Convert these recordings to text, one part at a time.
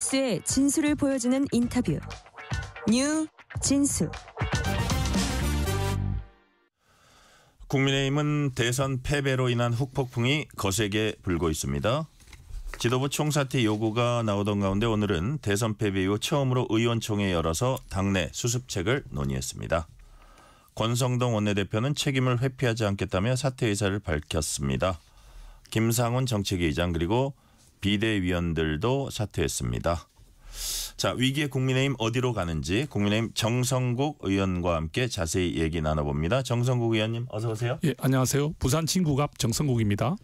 뉴스의 진수를 보여주는 인터뷰. 뉴 진수. 국민의힘은 대선 패배로 인한 후폭풍이 거세게 불고 있습니다. 지도부 총사퇴 요구가 나오던 가운데 오늘은 대선 패배 이후 처음으로 의원총회 열어서 당내 수습책을 논의했습니다. 권성동 원내대표는 책임을 회피하지 않겠다며 사퇴 의사를 밝혔습니다. 김상훈 정책위의장 그리고 비대위원들도 사퇴했습니다. 자, 위기의 국민의힘 어디로 가는지 국민의힘 정성국 의원과 함께 자세히 얘기 나눠봅니다. 정성국 의원님 어서 오세요. 예, 안녕하세요. 부산 진구갑 정성국입니다.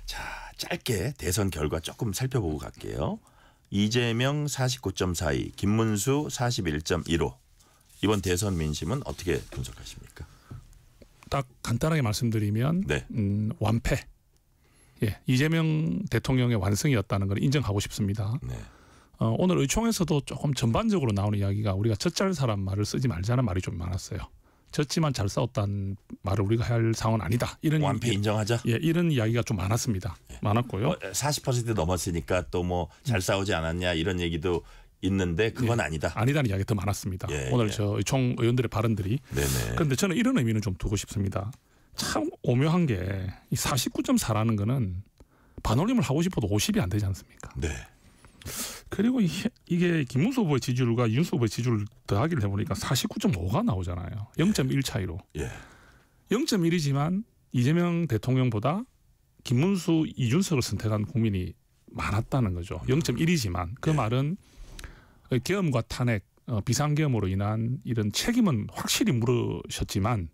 자, 짧게 대선 결과 조금 살펴보고 갈게요. 이재명 49.42, 김문수 41.15. 이번 대선 민심은 어떻게 분석하십니까? 딱 간단하게 말씀드리면 네. 완패. 예, 이재명 대통령의 완승이었다는 걸 인정하고 싶습니다. 네. 오늘 의총에서도 조금 전반적으로 나오는 이야기가 우리가 젖잘 사람 말을 쓰지 말자는 말이 좀 많았어요. 졌지만 잘 싸웠다는 말을 우리가 할 상황은 아니다. 이런 완패 인정하자. 예, 이런 이야기가 좀 많았습니다. 예. 많았고요. 40% 넘었으니까 또 뭐 잘 싸우지 않았냐 이런 얘기도 있는데 그건 예, 아니다. 아니다는 이야기 더 많았습니다. 예, 오늘 예. 저 의총 의원들의 발언들이. 네네. 그런데 저는 이런 의미는 좀 두고 싶습니다. 참 오묘한 게 이 49.4라는 거는 반올림을 하고 싶어도 50이 안 되지 않습니까? 네. 그리고 이게 김문수 후보의 지지율과 이준수 후보의 지지율을 더하기를 해보니까 49.5가 나오잖아요. 0.1 차이로. 예. 0.1이지만 이재명 대통령보다 김문수, 이준석을 선택한 국민이 많았다는 거죠. 0.1이지만 그 말은 계엄과 탄핵, 비상계엄으로 인한 이런 책임은 확실히 물으셨지만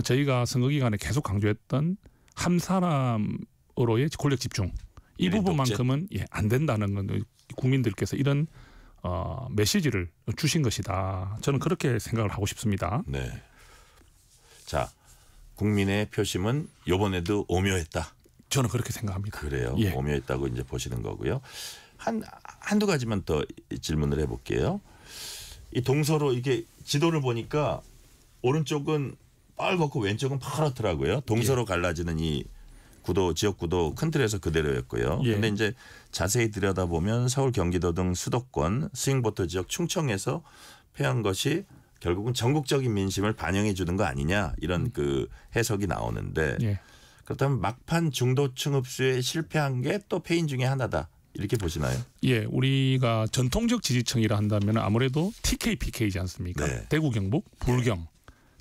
저희가 선거 기간에 계속 강조했던 한 사람으로의 권력 집중 이 부분만큼은 안 된다는 건 국민들께서 이런 메시지를 주신 것이다. 저는 그렇게 생각을 하고 싶습니다. 네. 자, 국민의 표심은 이번에도 오묘했다. 저는 그렇게 생각합니다. 그래요. 예. 오묘했다고 이제 보시는 거고요. 한두 가지만 더 질문을 해볼게요. 이 동서로 이게 지도를 보니까 오른쪽은 빨갛고 왼쪽은 파랗더라고요. 동서로 갈라지는 이 구도, 지역 구도 큰 틀에서 그대로였고요. 그런데 이제 자세히 들여다보면 서울, 경기도 등 수도권 스윙보터 지역 충청에서 패한 것이 결국은 전국적인 민심을 반영해 주는 거 아니냐 이런 그 해석이 나오는데 그렇다면 막판 중도층 흡수에 실패한 게 또 패인 중에 하나다. 이렇게 보시나요? 예, 우리가 전통적 지지층이라 한다면 아무래도 TK, PK이지 않습니까? 네. 대구, 경북, 불경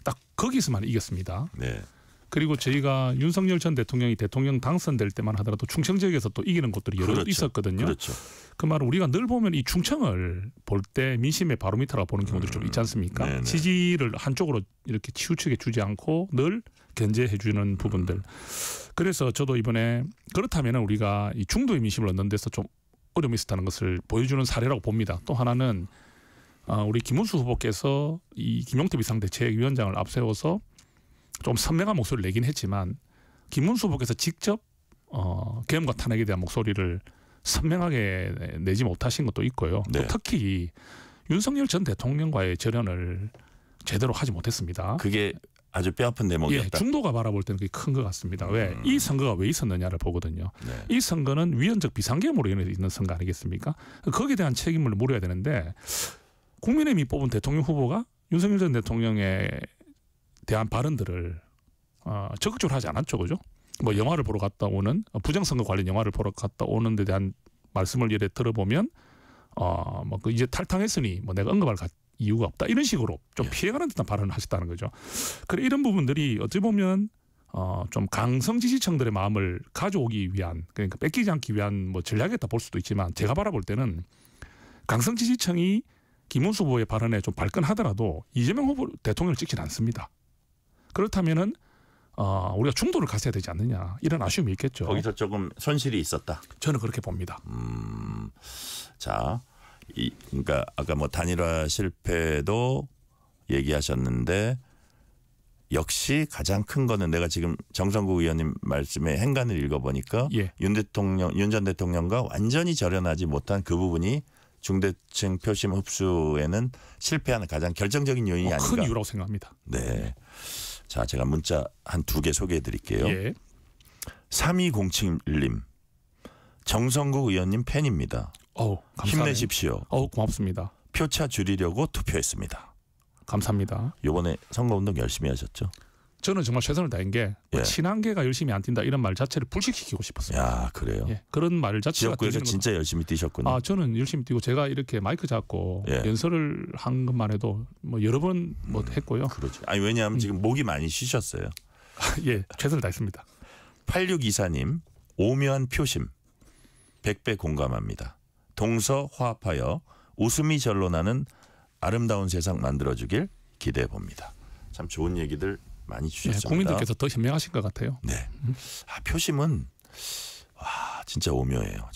딱 거기서만 이겼습니다. 네. 그리고 저희가 윤석열 전 대통령이 대통령 당선될 때만 하더라도 충청 지역에서 또 이기는 곳들이 여러 있었거든요. 그렇죠. 그 말은 우리가 늘 보면 이 충청을 볼 때 민심의 바로미터라고 보는 경우들이 좀 있지 않습니까? 네네. 지지를 한쪽으로 이렇게 치우치게 주지 않고 늘 견제해 주는 부분들. 그래서 저도 이번에 그렇다면 우리가 이 중도의 민심을 얻는 데서 좀 어려움이 있었다는 것을 보여주는 사례라고 봅니다. 또 하나는 우리 김문수 후보께서 이 김용태 비상대책위원장을 앞세워서 좀 선명한 목소리를 내긴 했지만 김문수 후보께서 직접 계엄과 탄핵에 대한 목소리를 선명하게 내지 못하신 것도 있고요. 네. 또 특히 윤석열 전 대통령과의 절연을 제대로 하지 못했습니다. 그게 아주 뼈아픈 대목이었다. 예, 중도가 바라볼 때는 그게 큰 것 같습니다. 왜? 이 선거가 왜 있었느냐를 보거든요. 네. 이 선거는 위헌적 비상계엄으로 인해서 있는 선거 아니겠습니까? 거기에 대한 책임을 물어야 되는데 국민의힘이 뽑은 대통령 후보가 윤석열 전 대통령에 대한 발언들을 적극적으로 하지 않았죠. 그죠? 뭐 영화를 보러 갔다 오는 부정선거 관련 영화를 보러 갔다 오는 데 대한 말씀을 예를 들어보면 뭐 이제 탈당했으니 뭐 내가 언급할 이유가 없다. 이런 식으로 좀 피해가는 듯한 발언을 하셨다는 거죠. 그래 이런 부분들이 어찌 보면 좀 강성 지지층들의 마음을 가져오기 위한 그러니까 뺏기지 않기 위한 뭐 전략이었다 볼 수도 있지만 제가 바라볼 때는 강성 지지층이 김문수 후보의 발언에 좀 발끈하더라도 이재명 후보 대통령을 찍지는 않습니다. 그렇다면은 우리가 중도를 갔어야 되지 않느냐 이런 아쉬움이 있겠죠. 거기서 조금 손실이 있었다. 저는 그렇게 봅니다. 자, 그러니까 아까 뭐 단일화 실패도 얘기하셨는데 역시 가장 큰 거는 내가 지금 정성국 의원님 말씀에 행간을 읽어보니까 윤 전 대통령과 완전히 절연하지 못한 그 부분이 중대층 표심 흡수에는 실패하는 가장 결정적인 요인이 아닌가. 큰 이유라고 생각합니다. 네. 자, 제가 문자 한 2개 소개해 드릴게요. 3207님. 정성국 의원님 팬입니다. 감사해요. 힘내십시오. 고맙습니다. 표차 줄이려고 투표했습니다. 감사합니다. 이번에 선거운동 열심히 하셨죠? 저는 정말 최선을 다한 게 예. 친한계가 열심히 안 뛴다 이런 말 자체를 불식시키고 싶었어요. 야, 그래요. 예. 그런 말 자체가 지역구에서 진짜 열심히 뛰셨군요. 저는 열심히 뛰고 제가 이렇게 마이크 잡고 예. 연설을 한 것만 해도 뭐 여러 번 했고요. 그렇죠. 아니 왜냐하면 지금 목이 많이 쉬셨어요. 예, 최선을 다했습니다. 8624님 오묘한 표심 100배 공감합니다. 동서 화합하여 웃음이 절로 나는 아름다운 세상 만들어주길 기대해 봅니다. 참 좋은 얘기들 많이 주셨습니다. 국민들께서 더 현명하신 것 같아요. 네. 표심은 진짜 오묘해요.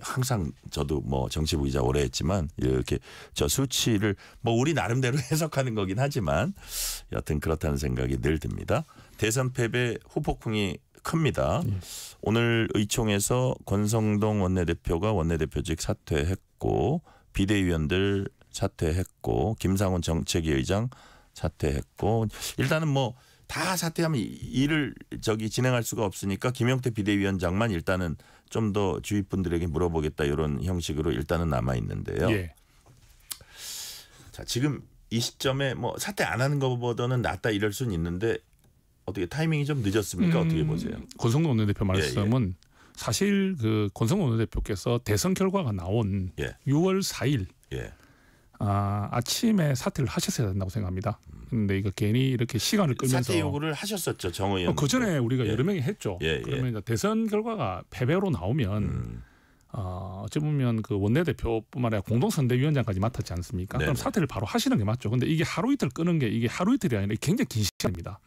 항상 저도 뭐 정치부 기자 오래 했지만 이렇게 저 수치를 뭐 우리 나름대로 해석하는 거긴 하지만 여하튼 그렇다는 생각이 늘 듭니다. 대선 패배 후폭풍이 큽니다. 오늘 의총에서 권성동 원내대표가 원내대표직 사퇴했고 비대위원들 사퇴했고 김상훈 정책위 의장 사퇴했고 일단은 뭐 다 사퇴하면 일을 진행할 수가 없으니까 김용태 비대위원장만 일단은 좀 더 주위 분들에게 물어보겠다 이런 형식으로 일단은 남아 있는데요. 예. 자, 지금 이 시점에 뭐 사퇴 안 하는 것보다는 낫다 이럴 수는 있는데 어떻게 타이밍이 좀 늦었습니까? 어떻게 보세요? 권성동 원내대표 말씀은 사실 그 권성동 원내대표께서 대선 결과가 나온 6월 4일 아침에 사퇴를 하셨어야 된다고 생각합니다. 그런데 이거 괜히 이렇게 시간을 끌면서 사퇴 요구를 하셨었죠, 정 의원. 그 전에 우리가 여러 명이 했죠. 그러면 이제 대선 결과가 패배로 나오면 어찌 보면 그 원내대표뿐만 아니라 공동선대위원장까지 맡았지 않습니까? 그럼 사퇴를 바로 하시는 게 맞죠. 근데 이게 하루 이틀 끄는 게 이게 하루 이틀이 아니라 굉장히 긴 시간입니다.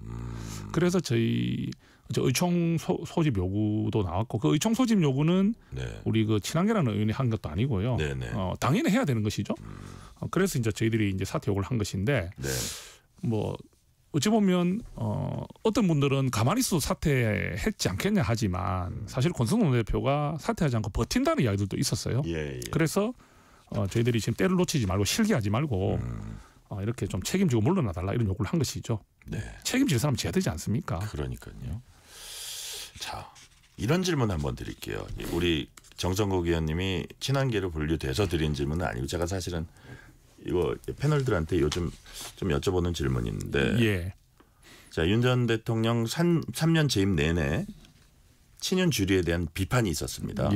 그래서 저희 의총 소집 요구도 나왔고 그 의총 소집 요구는 우리 그 친한계라는 의원이 한 것도 아니고요. 당연히 해야 되는 것이죠. 그래서 이제 저희들이 이제 사퇴 요구를 한 것인데 뭐 어찌 보면 어떤 분들은 가만히 있어도 사퇴했지 않겠냐 하지만 사실 권성동 대표가 사퇴하지 않고 버틴다는 이야기들도 있었어요. 그래서 저희들이 지금 때를 놓치지 말고 실기하지 말고 이렇게 좀 책임지고 물러나 달라 이런 요구를 한 것이죠. 책임질 사람 져야 되지 않습니까? 그러니까요. 자, 이런 질문 한번 드릴게요. 우리 정성국 의원님이 친한계로 분류돼서 드린 질문은 아니고 제가 사실은 이거 패널들한테 요즘 좀 여쭤보는 질문인데 자, 윤 전 대통령 3년 재임 내내 친윤 주류에 대한 비판이 있었습니다.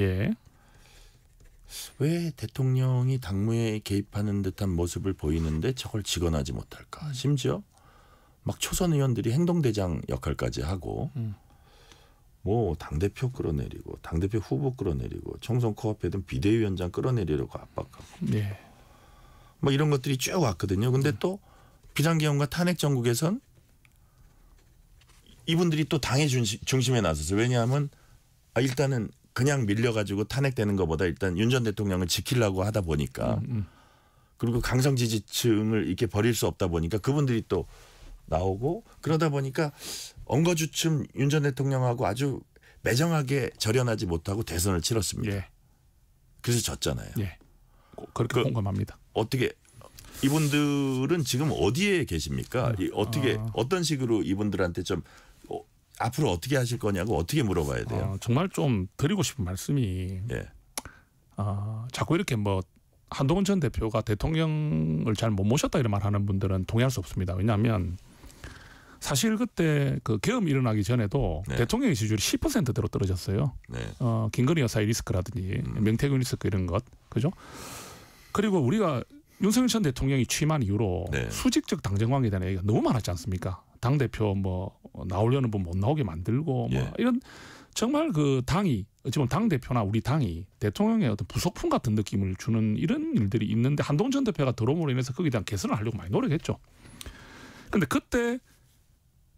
왜 대통령이 당무에 개입하는 듯한 모습을 보이는데 저걸 직언하지 못할까? 심지어 막 초선 의원들이 행동대장 역할까지 하고 뭐 당대표 끌어내리고 당대표 후보 끌어내리고 총선 코앞에든 비대위원장 끌어내리려고 압박하고 뭐 이런 것들이 쭉 왔거든요. 근데 또 비상계엄과 탄핵 정국에선 이분들이 또 당의 중심에 나서서 왜냐하면 일단은 그냥 밀려가지고 탄핵되는 것보다 일단 윤 전 대통령을 지키려고 하다 보니까 그리고 강성 지지층을 이렇게 버릴 수 없다 보니까 그분들이 또 나오고 그러다 보니까 엉거주춤 윤 전 대통령하고 아주 매정하게 절연하지 못하고 대선을 치렀습니다. 그래서 졌잖아요. 그렇게 공감합니다. 어떻게 이분들은 지금 어디에 계십니까? 어떻게 어떤 식으로 이분들한테 좀 앞으로 어떻게 하실 거냐고 어떻게 물어봐야 돼요? 정말 좀 드리고 싶은 말씀이 자꾸 이렇게 뭐 한동훈 전 대표가 대통령을 잘 못 모셨다 이런 말하는 분들은 동의할 수 없습니다. 왜냐하면 사실 그때 그 계엄 일어나기 전에도 대통령의 지지율이 10%대로 떨어졌어요. 김건희 여사의 리스크라든지 명태균 리스크 이런 것, 그죠? 그리고 우리가 윤석열 전 대통령이 취임한 이후로 수직적 당정 관계에 대한 얘기가 너무 많았지 않습니까? 당 대표 뭐 나오려는 분 못 나오게 만들고 뭐 이런 정말 그 당이 어찌 보면 당 대표나 우리 당이 대통령의 어떤 부속품 같은 느낌을 주는 이런 일들이 있는데 한동훈 전 대표가 들어옴으로 인해서 거기에 대한 개선을 하려고 많이 노력했죠. 그런데 그때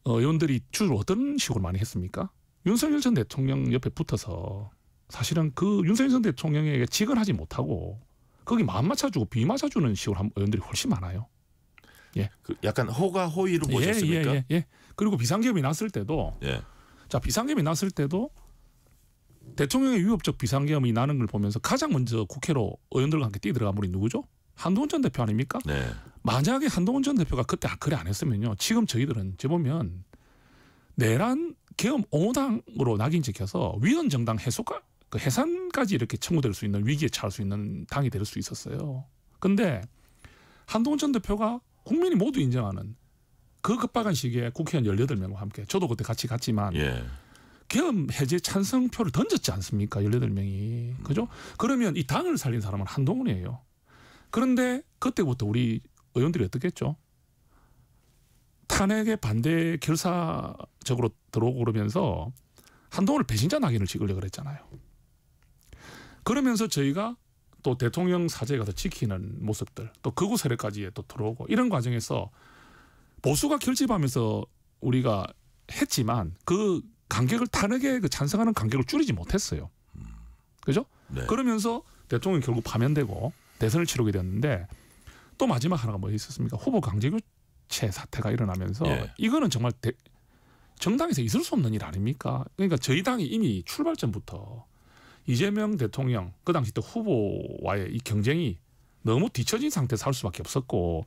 의원들이 주로 어떤 식으로 많이 했습니까? 윤석열 전 대통령 옆에 붙어서 사실은 그 윤석열 전 대통령에게 직언하지 못하고 거기 마음 맞춰주고 비 맞춰주는 식으로 한 의원들이 훨씬 많아요. 그 약간 호가 호의로 보셨습니까? 그리고 비상계엄이 났을 때도 자 비상계엄이 났을 때도 대통령의 위협적 비상계엄이 나는 걸 보면서 가장 먼저 국회로 의원들과 함께 뛰어들어간 분이 누구죠? 한동훈 전 대표 아닙니까? 만약에 한동훈 전 대표가 그때 그래 안 했으면요. 지금 저희들은 보면 내란 계엄 옹호당으로 낙인 찍혀서 위헌정당 해소가 그 해산까지 이렇게 청구될 수 있는 위기에 처할 수 있는 당이 될 수 있었어요. 근데 한동훈 전 대표가 국민이 모두 인정하는 그 급박한 시기에 국회의원 18명과 함께 저도 그때 같이 갔지만 예. 계엄 해제 찬성표를 던졌지 않습니까? 18명이. 그죠? 그러면 이 당을 살린 사람은 한동훈이에요. 그런데 그때부터 우리 의원들이 어떻게 했죠? 탄핵에 반대 결사적으로 들어오고 그러면서 한동훈을 배신자 낙인을 찍으려고 그랬잖아요. 그러면서 저희가 또 대통령 사저에 가서 지키는 모습들, 또 극우 세력까지 또 들어오고 이런 과정에서 보수가 결집하면서 우리가 했지만 그 간격을 탄핵에 그 찬성하는 간격을 줄이지 못했어요. 그죠? 네. 그러면서 대통령이 결국 파면되고 대선을 치르게 됐는데 또 마지막 하나가 뭐 있었습니까? 후보 강제교체 사태가 일어나면서 예. 이거는 정말 정당에서 있을 수 없는 일 아닙니까? 그러니까 저희 당이 이미 출발 전부터 이재명 대통령 그 당시 때 후보와의 이 경쟁이 너무 뒤처진 상태에서 할 수밖에 없었고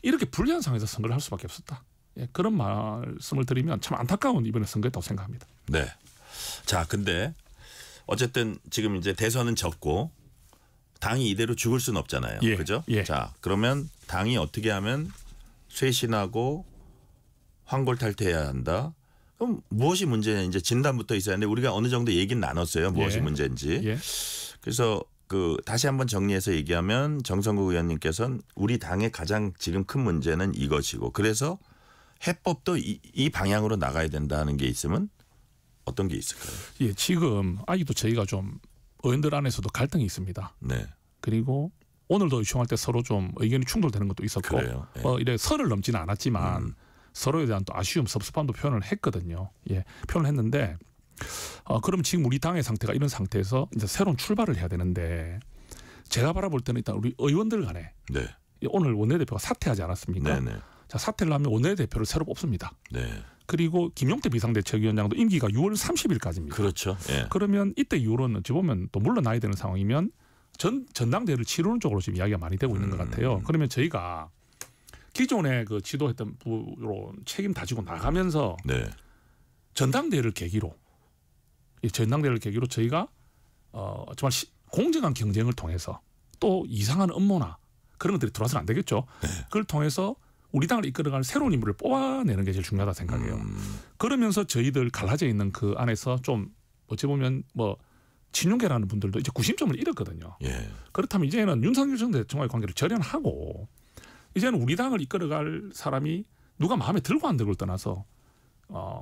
이렇게 불리한 상황에서 선거를 할 수밖에 없었다. 예, 그런 말씀을 드리면 참 안타까운 이번에 선거였다고 생각합니다. 네. 자, 근데 어쨌든 지금 이제 대선은 졌고 당이 이대로 죽을 수는 없잖아요. 예, 그죠? 예. 자, 그러면 당이 어떻게 하면 쇄신하고 황골탈퇴해야 한다. 그럼 무엇이 문제냐 이제 진단부터 있어야 하는데 우리가 어느 정도 얘기는 나눴어요. 무엇이 예. 문제인지. 예. 그래서 그 다시 한번 정리해서 얘기하면 정성국 의원님께서는 우리 당의 가장 지금 큰 문제는 이것이고 그래서 해법도 이 방향으로 나가야 된다는 게 있으면 어떤 게 있을까요? 예, 지금 아직도 저희가 좀 의원들 안에서도 갈등이 있습니다. 네. 그리고 오늘도 요청할 때 서로 좀 의견이 충돌되는 것도 있었고 그래요. 예. 이래 선을 넘지는 않았지만 서로에 대한 또 아쉬움, 섭섭함도 표현을 했거든요. 예, 표현을 했는데 그럼 지금 우리 당의 상태가 이런 상태에서 이제 새로운 출발을 해야 되는데 제가 바라볼 때는 일단 우리 의원들 간에 네. 오늘 원내대표가 사퇴하지 않았습니까? 네네. 자, 사퇴를 하면 원내대표를 새로 뽑습니다. 네. 그리고 김용태 비상대책위원장도 임기가 6월 30일까지입니다. 그렇죠. 예. 그러면 이때 이후로는 어찌 보면 또 물러나야 되는 상황이면 전당대회를 치르는 쪽으로 지금 이야기가 많이 되고 있는 것 같아요. 그러면 저희가 기존에 그 지도했던 부로 책임 다지고 나가면서 네. 전당대회를 계기로 이 전당대회를 계기로 저희가 정말 공정한 경쟁을 통해서 또 이상한 음모나 그런 것들이 들어와서는 안 되겠죠. 네. 그걸 통해서 우리 당을 이끌어갈 새로운 인물을 뽑아내는 게 제일 중요하다 생각해요. 그러면서 저희들 갈라져 있는 그 안에서 좀 어찌 보면 뭐 친윤계라는 분들도 이제 구심점을 잃었거든요. 예. 그렇다면 이제는 윤석열 전 대통령과의 관계를 절연하고 이제는 우리 당을 이끌어갈 사람이 누가 마음에 들고 안 들고를 떠나서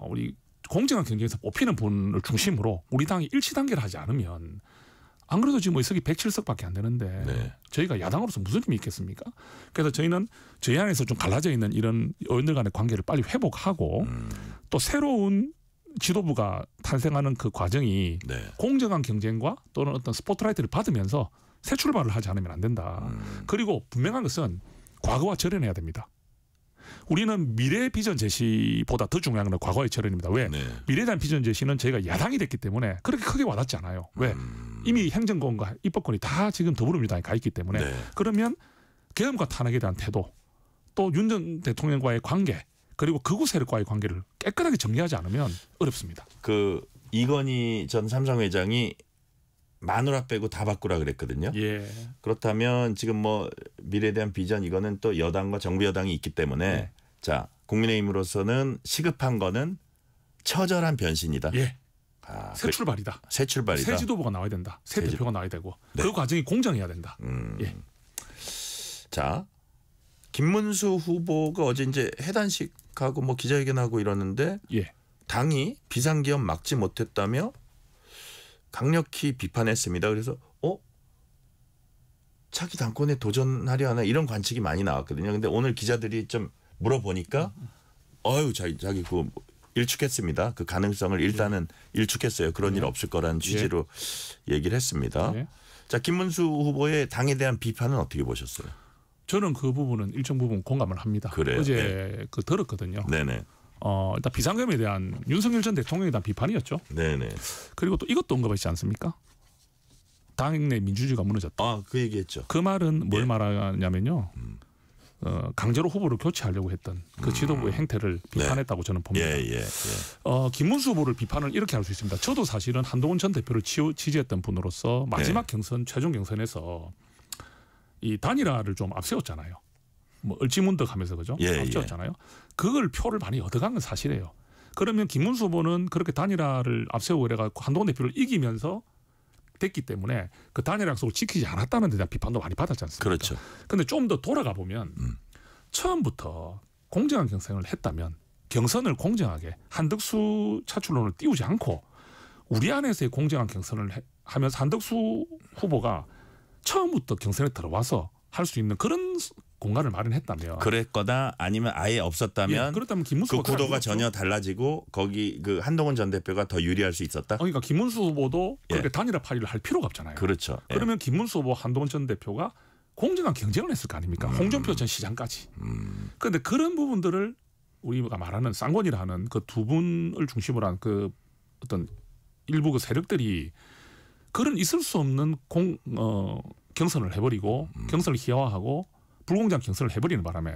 우리 공정한 경쟁에서 뽑히는 분을 중심으로 우리 당이 일치단계를 하지 않으면 안 그래도 지금 의석이 107석밖에 안 되는데 네. 저희가 야당으로서 무슨 힘이 있겠습니까? 그래서 저희는 저희 안에서 좀 갈라져 있는 이런 의원들 간의 관계를 빨리 회복하고 또 새로운 지도부가 탄생하는 그 과정이 네. 공정한 경쟁과 또는 어떤 스포트라이트를 받으면서 새 출발을 하지 않으면 안 된다. 그리고 분명한 것은 과거와 절연해야 됩니다. 우리는 미래 비전 제시보다 더 중요한 건 과거의 절연입니다. 왜? 네. 미래에 대한 비전 제시는 저희가 야당이 됐기 때문에 그렇게 크게 와닿지 않아요. 왜? 이미 행정권과 입법권이 다 지금 더불어민주당에 가 있기 때문에 네. 그러면 계엄과 탄핵에 대한 태도 또 윤 전 대통령과의 관계 그리고 극우 세력과의 관계를 깨끗하게 정리하지 않으면 어렵습니다. 그 이건희 전 삼성회장이 마누라 빼고 다 바꾸라 그랬거든요. 예. 그렇다면 지금 뭐 미래에 대한 비전 이거는 또 여당과 정부 여당이 있기 때문에 네. 자 국민의힘으로서는 시급한 거는 처절한 변신이다. 예. 아, 새 출발이다. 새 출발이다. 새 지도부가 나와야 된다. 새 새 대표가 나와야 되고 네. 그 과정이 공정해야 된다. 예. 자 김문수 후보가 어제 이제 해단식하고 뭐 기자회견하고 이러는데 예. 당이 비상기업 막지 못했다며 강력히 비판했습니다. 그래서 차기 당권에 도전하려 하나 이런 관측이 많이 나왔거든요. 근데 오늘 기자들이 좀 물어보니까 자기 그 일축했습니다. 그 가능성을 일단은 일축했어요. 그런 일 없을 거라는 취지로 얘기를 했습니다. 예. 자, 김문수 후보의 당에 대한 비판은 어떻게 보셨어요? 저는 그 부분은 일정 부분 공감을 합니다. 그래요? 어제 그 들었거든요. 네네. 일단 비상계엄에 대한 윤석열 전 대통령에 대한 비판이었죠. 네네. 그리고 또 이것도 언급하지 않습니까? 당내 민주주의가 무너졌다. 그 얘기했죠. 그 말은 뭘 말하냐면요. 강제로 후보를 교체하려고 했던 그 지도부의 행태를 비판했다고 저는 봅니다. 김문수 후보를 비판을 이렇게 할 수 있습니다. 저도 사실은 한동훈 전 대표를 지지했던 분으로서 마지막 경선 최종 경선에서 이 단일화를 좀 앞세웠잖아요. 뭐 얼찌문덕하면서 그죠? 앞세웠잖아요. 그걸 표를 많이 얻어간 건 사실이에요. 그러면 김문수 후보는 그렇게 단일화를 앞세우고 그래가지고 한동훈 대표를 이기면서 됐기 때문에 그 단일 약속을 지키지 않았다는 데 대한 비판도 많이 받았지 않습니까? 그렇죠. 그런데 좀 더 돌아가 보면 처음부터 공정한 경선을 했다면 경선을 공정하게 한덕수 차출론을 띄우지 않고 우리 안에서의 공정한 경선을 하면서 한덕수 후보가 처음부터 경선에 들어와서 할 수 있는 그런 공간을 마련했다면 그랬거나 아니면 아예 없었다면 그렇다면 김문수 그 구도가 전혀 달라지고 거기 그 한동훈 전 대표가 더 유리할 수 있었다. 그러니까 김문수 후보도 그렇게 단일화 파리를 할 필요가 없잖아요. 그렇죠. 그러면 김문수 후보 한동훈 전 대표가 공정한 경쟁을 했을 거 아닙니까? 홍준표 전 시장까지. 그런데 그런 부분들을 우리가 말하는 쌍권이라는 그 두 분을 중심으로 한 그 어떤 일부 그 세력들이 그런 있을 수 없는 경선을 해버리고 경선을 희화화하고 불공정한 경선을 해버리는 바람에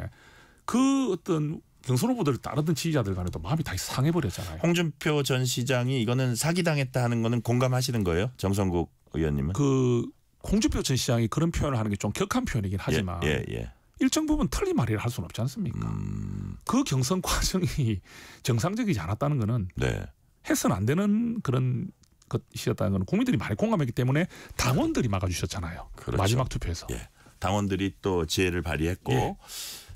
그 어떤 경선 후보들을 따르던 지지자들 간에도 마음이 다 상해버렸잖아요. 홍준표 전 시장이 이거는 사기당했다 하는 거는 공감하시는 거예요? 정성국 의원님은? 그 홍준표 전 시장이 그런 표현을 하는 게 좀 격한 표현이긴 하지만 일정 부분 틀린 말이라 할 수는 없지 않습니까? 그 경선 과정이 정상적이지 않았다는 거는 해서는 안 되는 그런 것이었다는 건 국민들이 많이 공감했기 때문에 당원들이 막아주셨잖아요. 그렇죠. 마지막 투표에서. 당원들이 또 지혜를 발휘했고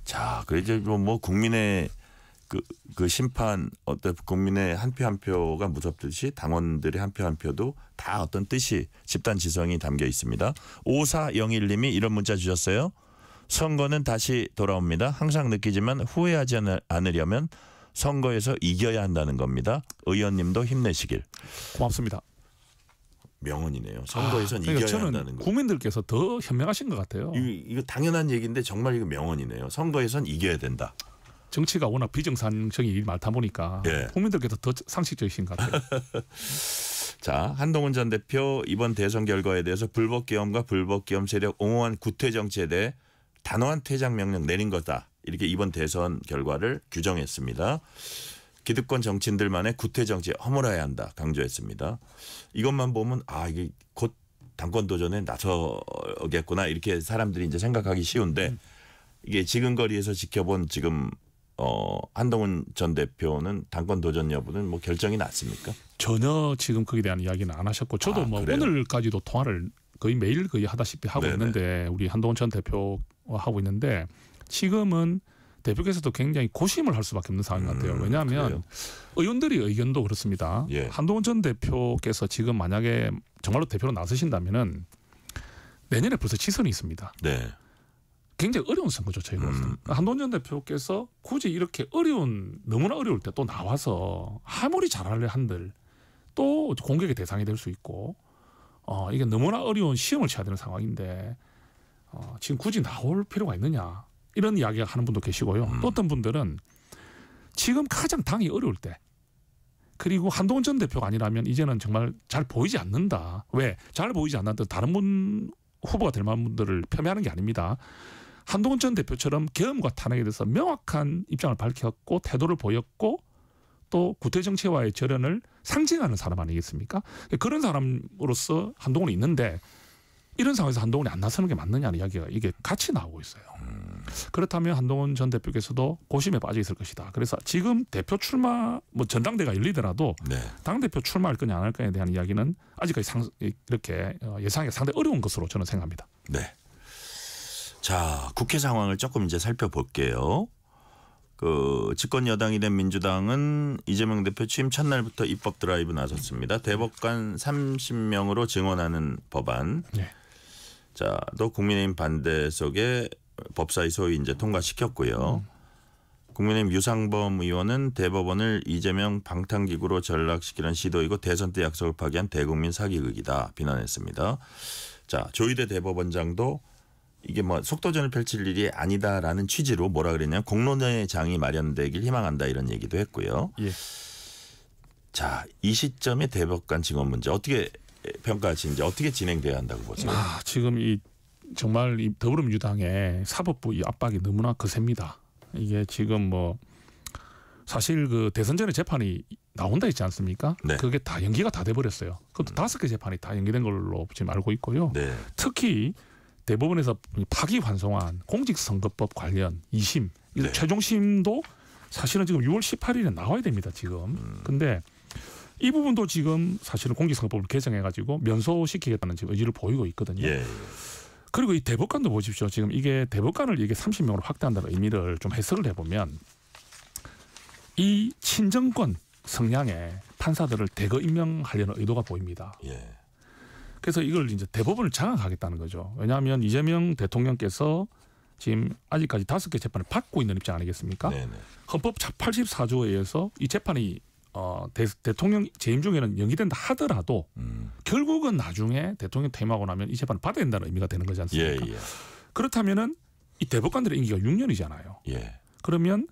자, 그 이제 뭐 국민의 그 심판 어떤 국민의 한 표 한 표가 무섭듯이 당원들의 한 표 한 표도 다 어떤 뜻이 집단 지성이 담겨 있습니다. 5401님이 이런 문자 주셨어요. 선거는 다시 돌아옵니다. 항상 느끼지만 후회하지 않으려면 선거에서 이겨야 한다는 겁니다. 의원님도 힘내시길. 고맙습니다. 명언이네요. 선거에선 그러니까 이겨야 한다는 거. 국민들께서 더 현명하신 것 같아요. 이거 당연한 얘기인데 정말 이거 명언이네요. 선거에선 이겨야 된다. 정치가 워낙 비정상적인 많다 보니까 국민들께서 더 상식적이신 것 같아요. 자, 한동훈 전 대표 이번 대선 결과에 대해서 불법계엄과 불법계엄 세력 옹호한 구태 정치에 대해 단호한 퇴장 명령 내린 거다. 이렇게 이번 대선 결과를 규정했습니다. 기득권 정치인들만의 구태 정치 허물어야 한다 강조했습니다. 이것만 보면 이게 곧 당권 도전에 나서겠구나 이렇게 사람들이 이제 생각하기 쉬운데 이게 지금 거리에서 지켜본 지금 한동훈 전 대표는 당권 도전 여부는 뭐 결정이 났습니까? 전혀 지금 거기에 대한 이야기는 안 하셨고 저도 뭐 그래요? 오늘까지도 통화를 거의 매일 거의 하다시피 하고 있는데 우리 한동훈 전 대표와 하고 있는데 지금은 대표께서도 굉장히 고심을 할 수밖에 없는 상황인 것 같아요. 왜냐하면 그래요? 의원들의 의견도 그렇습니다. 한동훈 전 대표께서 지금 만약에 정말로 대표로 나서신다면은 내년에 벌써 지선이 있습니다. 굉장히 어려운 선거죠. 저희로서는. 한동훈 전 대표께서 굳이 이렇게 너무나 어려울 때 또 나와서 아무리 잘하려 한들 또 공격의 대상이 될 수 있고 이게 너무나 어려운 시험을 쳐야 되는 상황인데 지금 굳이 나올 필요가 있느냐 이런 이야기를 하는 분도 계시고요. 또 어떤 분들은 지금 가장 당이 어려울 때 그리고 한동훈 전 대표가 아니라면 이제는 정말 잘 보이지 않는다. 왜? 잘 보이지 않는다. 다른 분 후보가 될 만한 분들을 폄훼하는 게 아닙니다. 한동훈 전 대표처럼 계엄과 탄핵에 대해서 명확한 입장을 밝혔고 태도를 보였고 또 구태 정치와의 절연을 상징하는 사람 아니겠습니까? 그런 사람으로서 한동훈이 있는데 이런 상황에서 한동훈이 안 나서는 게 맞느냐는 이야기가 이게 같이 나오고 있어요. 그렇다면 한동훈 전 대표께서도 고심에 빠져 있을 것이다. 그래서 지금 대표 출마 뭐 전당대가 열리더라도 당대표 출마할 거냐 안 할 거냐에 대한 이야기는 아직까지 이렇게 예상하기가 상당히 어려운 것으로 저는 생각합니다. 자, 국회 상황을 조금 이제 살펴볼게요. 그 집권 여당이 된 민주당은 이재명 대표 취임 첫날부터 입법 드라이브 나섰습니다. 대법관 30명으로 증언하는 법안. 자, 또 국민의힘 반대 속에 법사위 소위 이제 통과시켰고요. 국민의힘 유상범 의원은 대법원을 이재명 방탄기구로 전락시키는 시도이고 대선 때 약속을 파기한 대국민 사기극이다 비난했습니다. 자, 조희대 대법원장도 이게 뭐 속도전을 펼칠 일이 아니다라는 취지로 뭐라 그랬냐면 공론의 장이 마련되길 희망한다 이런 얘기도 했고요. 자, 이 시점에 대법관 증언 문제 어떻게 평가하시는지 어떻게 진행돼야 한다고 보세요? 지금 이 정말 이 더불어민주당의 사법부 이 압박이 너무나 거셉니다. 이게 지금 뭐 사실 그 대선 전에 재판이 나온다 했지 않습니까? 네. 그게 다 연기가 다 돼버렸어요. 그것도 5개 재판이 다 연기된 걸로 지금 알고 있고요. 네. 특히 대법원에서 파기환송한 공직선거법 관련 2심, 네. 최종심도 사실은 지금 6월 18일에 나와야 됩니다. 지금. 근데 이 부분도 지금 사실은 공직선거법을 개정해가지고 면소시키겠다는 지금 의지를 보이고 있거든요. 예. 그리고 이 대법관도 보십시오. 지금 이게 대법관을 이게 30명으로 확대한다는 의미를 좀 해석을 해보면 이 친정권 성향의 판사들을 대거 임명하려는 의도가 보입니다. 예. 그래서 이걸 이제 대법원을 장악하겠다는 거죠. 왜냐하면 이재명 대통령께서 지금 아직까지 5개 재판을 받고 있는 입장 아니겠습니까? 네네. 헌법 84조에 의해서 이 재판이 대통령 재임 중에는 연기된다 하더라도 결국은 나중에 대통령 퇴임하고 나면 이 재판을 받아야 된다는 의미가 되는 거지 않습니까? 예. 그렇다면은 이 대법관들의 임기가 6년이잖아요. 예. 그러면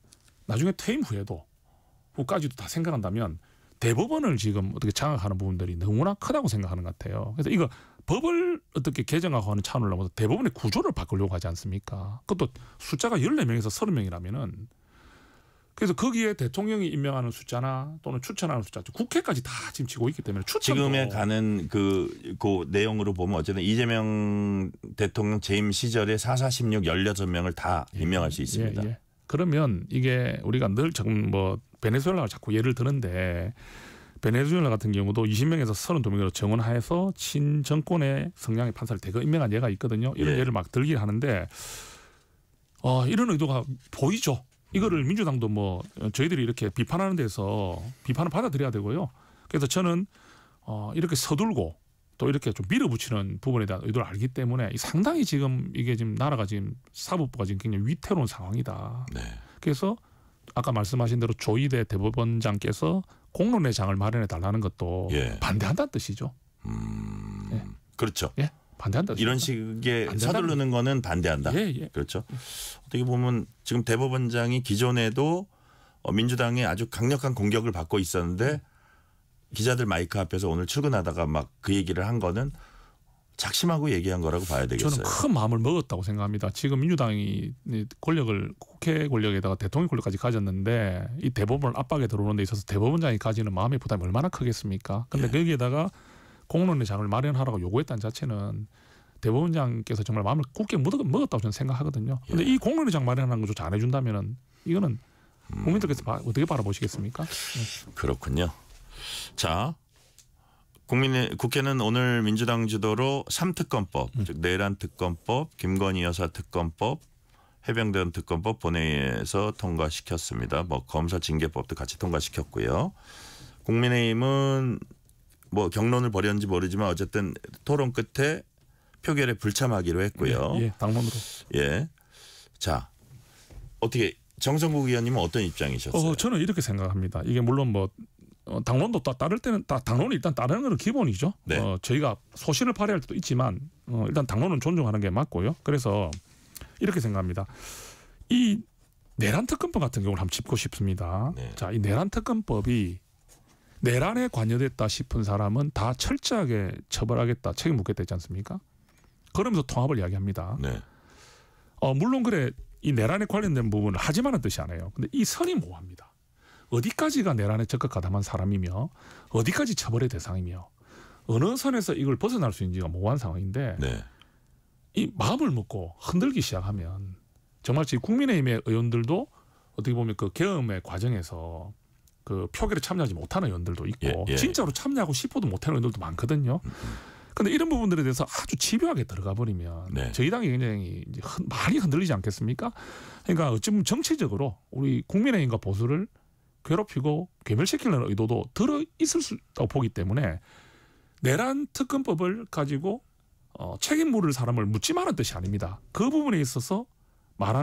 나중에 퇴임 후까지도 다 생각한다면 대법원을 지금 어떻게 장악하는 부분들이 너무나 크다고 생각하는 것 같아요. 그래서 이거 법을 어떻게 개정하고 하는 차원을 넘어서 대법원의 구조를 바꾸려고 하지 않습니까? 그것도 숫자가 14명에서 30명이라면은 그래서 거기에 대통령이 임명하는 숫자나 또는 추천하는 숫자, 국회까지 다 지금 지고 있기 때문에 추천도 지금에 가는 그 내용으로 보면 어쨌든 이재명 대통령 재임 시절에 4416 16명을 다 임명할 수 있습니다. 예. 그러면 이게 우리가 늘 지금 뭐 베네수엘라를 자꾸 예를 드는데 베네수엘라 같은 경우도 20명에서 32명으로 정원하에서 친정권의 성향의 판사를 대거 임명한 예가 있거든요. 이런 예. 예를 막 들긴 하는데 이런 의도가 보이죠. 이거를 민주당도 뭐 저희들이 이렇게 비판하는 데서 비판을 받아들여야 되고요. 그래서 저는 이렇게 서둘고 또 이렇게 좀 밀어붙이는 부분에 대한 의도를 알기 때문에 상당히 지금 이게 지금 나라가 지금 사법부가 지금 굉장히 위태로운 상황이다. 네. 그래서 아까 말씀하신 대로 조희대 대법원장께서 공론의 장을 마련해 달라는 것도 예. 반대한다는 뜻이죠. 예. 그렇죠. 예, 반대한다. 이런 식의 안 서두르는 거는 반대한다. 예. 그렇죠. 어떻게 보면 지금 대법원장이 기존에도 민주당의 아주 강력한 공격을 받고 있었는데 기자들 마이크 앞에서 오늘 출근하다가 막 그 얘기를 한 거는 작심하고 얘기한 거라고 봐야 되겠어요. 저는 큰 마음을 먹었다고 생각합니다. 지금 민주당이 권력을 국회 권력에다가 대통령 권력까지 가졌는데 이 대법원을 압박에 들어오는 데 있어서 대법원장이 가지는 마음의 부담이 얼마나 크겠습니까? 근데 예. 거기에다가 공론의 장을 마련하라고 요구했다는 자체는 대법원장께서 정말 마음을 굳게 먹었다고 저는 생각하거든요. 근데 예. 이 공론의 장 마련하는 것조차 안 해준다면은 이거는 국민들께서 어떻게 바라보시겠습니까? 그렇군요. 자, 국회는 오늘 민주당 주도로 3특검법, 즉 내란 특검법, 김건희 여사 특검법, 해병대원 특검법 본회의에서 통과시켰습니다. 뭐 검사 징계법도 같이 통과시켰고요. 국민의힘은 뭐 경론을 벌였는지 모르지만 어쨌든 토론 끝에 표결에 불참하기로 했고요. 예, 당론으로. 예. 자, 어떻게 정성국 의원님은 어떤 입장이셨어요? 저는 이렇게 생각합니다. 이게 물론 뭐 당론도 따를 때는 당론이 일단 따르는 건 기본이죠. 네. 저희가 소신을 발휘할 때도 있지만 일단 당론은 존중하는 게 맞고요. 그래서 이렇게 생각합니다. 이 내란 특검법 같은 경우를 한번 짚고 싶습니다. 네. 자, 이 내란 특검법이 내란에 관여됐다 싶은 사람은 다 철저하게 처벌하겠다, 책임 묻겠다 했지 않습니까? 그러면서 통합을 이야기합니다. 네. 물론 그래 이 내란에 관련된 부분을 하지마는 뜻이 아니에요. 근데 이 선이 모호합니다. 어디까지가 내란에 적극 가담한 사람이며 어디까지 처벌의 대상이며 어느 선에서 이걸 벗어날 수 있는지가 모호한 상황인데 네. 이 마음을 먹고 흔들기 시작하면 정말 지금 국민의힘의 의원들도 어떻게 보면 그 계엄의 과정에서 그 표결에 참여하지 못하는 의원들도 있고 예. 진짜로 참여하고 싶어도 못하는 의원들도 많거든요. 그런데 이런 부분들에 대해서 아주 집요하게 들어가 버리면 네. 저희 당이 굉장히 이제 많이 흔들리지 않겠습니까? 그러니까 어찌 보면 정치적으로 우리 국민의힘과 보수를 괴롭히고 괴멸시키려는 의도도 들어 있을 수 있다고 보기 때문에 내란 특검법을 가지고 책임 물을 사람을 묻지 마는 뜻이 아닙니다. 그 부분에 있어서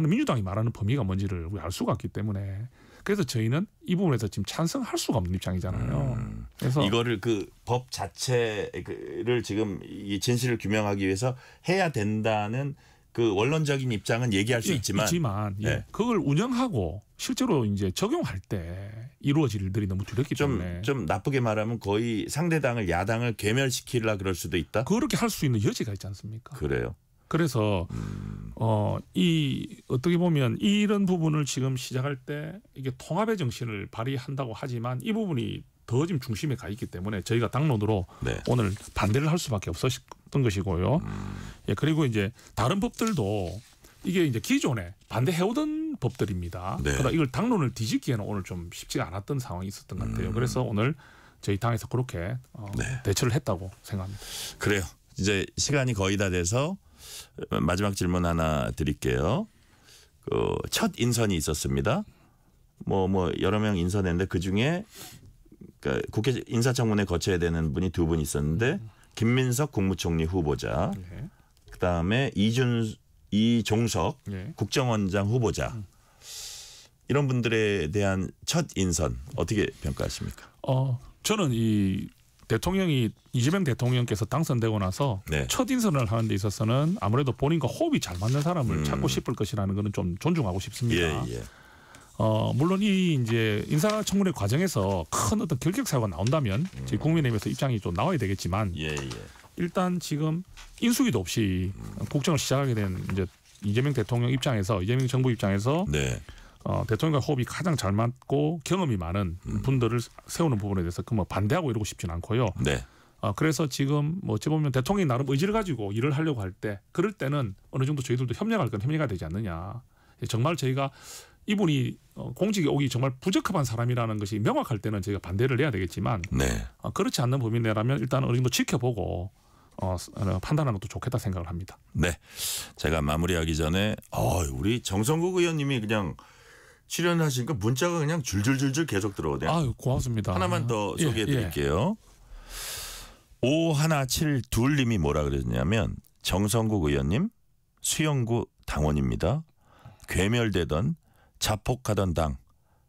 민주당이 말하는 범위가 뭔지를 우리 알 수가 없기 때문에 그래서 저희는 이 부분에서 지금 찬성할 수가 없는 입장이잖아요. 그래서 이거를 그 법 자체를 지금 이 진실을 규명하기 위해서 해야 된다는 그 원론적인 입장은 얘기할 수 있지만 네. 그걸 운영하고 실제로 이제 적용할 때 이루어질 일들이 너무 두렵기 때문에 좀 나쁘게 말하면 거의 상대당을 야당을 괴멸시키려 그럴 수도 있다. 그렇게 할 수 있는 여지가 있지 않습니까? 그래요. 그래서 이 어떻게 보면 이런 부분을 지금 시작할 때 이게 통합의 정신을 발휘한다고 하지만 이 부분이 더 지금 중심에 가 있기 때문에 저희가 당론으로 네. 오늘 반대를 할 수밖에 없었던 것이고요. 예, 그리고 이제 다른 법들도 이게 이제 기존에 반대해오던 법들입니다. 네. 그러나 이걸 당론을 뒤집기에는 오늘 좀 쉽지가 않았던 상황이 있었던 것 같아요. 그래서 오늘 저희 당에서 그렇게 네. 대처를 했다고 생각합니다. 그래요. 이제 시간이 거의 다 돼서 마지막 질문 하나 드릴게요. 그 첫 인선이 있었습니다. 뭐 여러 명 인선했는데 그 중에 그러니까 국회 인사청문회 거쳐야 되는 분이 두 분 있었는데 김민석 국무총리 후보자, 네. 그 다음에 이종석 네. 국정원장 후보자 이런 분들에 대한 첫 인선 어떻게 평가하십니까? 저는 이 대통령이 이재명 대통령께서 당선되고 나서 네. 첫 인선을 하는 데 있어서는 아무래도 본인과 호흡이 잘 맞는 사람을 찾고 싶을 것이라는 것은 좀 존중하고 싶습니다. 예. 물론 이 이제 인사청문회 과정에서 큰 어떤 결격 사유가 나온다면 저희 국민의힘에서 입장이 좀 나와야 되겠지만 예. 일단 지금 인수위도 없이 국정을 시작하게 된 이제 이재명 대통령 입장에서 이재명 정부 입장에서 네. 대통령과 호흡이 가장 잘 맞고 경험이 많은 분들을 세우는 부분에 대해서 그 뭐 반대하고 이러고 싶지는 않고요. 네. 그래서 지금 뭐 어찌 보면 대통령이 나름 의지를 가지고 일을 하려고 할 때 그럴 때는 어느 정도 저희들도 협력할 건 협력해야 되지 않느냐. 정말 저희가 이분이 공직에 오기 정말 부적합한 사람이라는 것이 명확할 때는 저희가 반대를 해야 되겠지만 네. 그렇지 않는 범위 내라면 일단 어느 정도 지켜보고 판단하는 것도 좋겠다 생각을 합니다. 네. 제가 마무리하기 전에 우리 정성국 의원님이 그냥 출연하시니까 문자가 그냥 줄줄줄줄 계속 들어오네요. 아유, 고맙습니다. 하나만 더 소개해 드릴게요. 5172님이 뭐라 그러냐면 정성국 의원님 수영구 당원입니다. 괴멸되던 자폭하던 당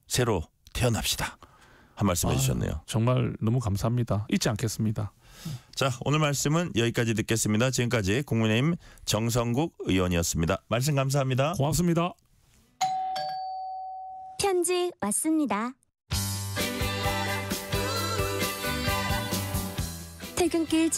새로 태어납시다. 한 말씀 해주셨네요. 정말 너무 감사합니다. 잊지 않겠습니다. 자, 오늘 말씀은 여기까지 듣겠습니다. 지금까지 국민의힘 정성국 의원이었습니다. 말씀 감사합니다. 고맙습니다. 편지 왔습니다. 퇴근길